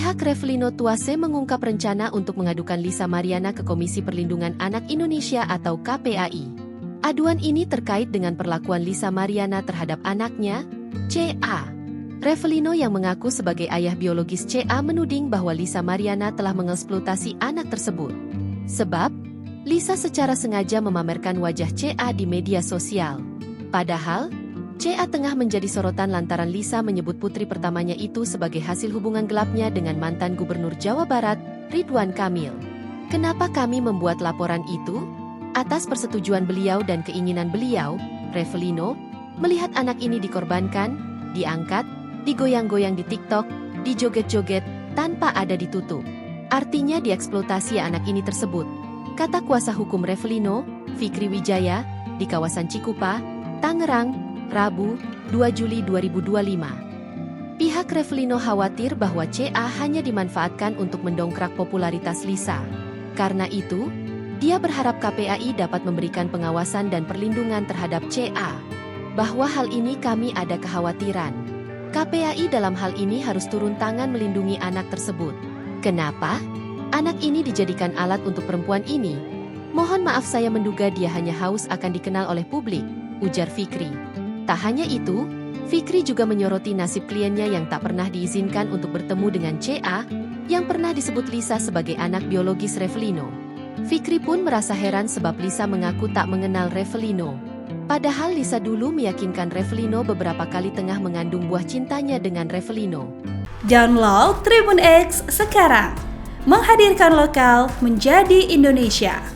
Pihak Revelino Tuase mengungkap rencana untuk mengadukan Lisa Mariana ke Komisi Perlindungan Anak Indonesia atau KPAI. Aduan ini terkait dengan perlakuan Lisa Mariana terhadap anaknya, CA. Revelino yang mengaku sebagai ayah biologis CA menuding bahwa Lisa Mariana telah mengeksploitasi anak tersebut. Sebab, Lisa secara sengaja memamerkan wajah CA di media sosial. Padahal, CA tengah menjadi sorotan lantaran Lisa menyebut putri pertamanya itu sebagai hasil hubungan gelapnya dengan mantan Gubernur Jawa Barat, Ridwan Kamil. Kenapa kami membuat laporan itu? Atas persetujuan beliau dan keinginan beliau, Revelino, melihat anak ini dikorbankan, diangkat, digoyang-goyang di TikTok, dijoget-joget, tanpa ada ditutup. Artinya dieksploitasi anak ini tersebut. Kata kuasa hukum Revelino, Fikri Wijaya, di kawasan Cikupa, Tangerang, Rabu, 2 Juli 2025. Pihak Revelino khawatir bahwa CA hanya dimanfaatkan untuk mendongkrak popularitas Lisa. Karena itu, dia berharap KPAI dapat memberikan pengawasan dan perlindungan terhadap CA. Bahwa hal ini kami ada kekhawatiran. KPAI dalam hal ini harus turun tangan melindungi anak tersebut. Kenapa? Anak ini dijadikan alat untuk perempuan ini. Mohon maaf saya menduga dia hanya haus akan dikenal oleh publik, ujar Fikri. Tak hanya itu, Fikri juga menyoroti nasib kliennya yang tak pernah diizinkan untuk bertemu dengan CA, yang pernah disebut Lisa sebagai anak biologis Revelino. Fikri pun merasa heran sebab Lisa mengaku tak mengenal Revelino. Padahal Lisa dulu meyakinkan Revelino beberapa kali tengah mengandung buah cintanya dengan Revelino. Download Tribun X sekarang, menghadirkan lokal menjadi Indonesia.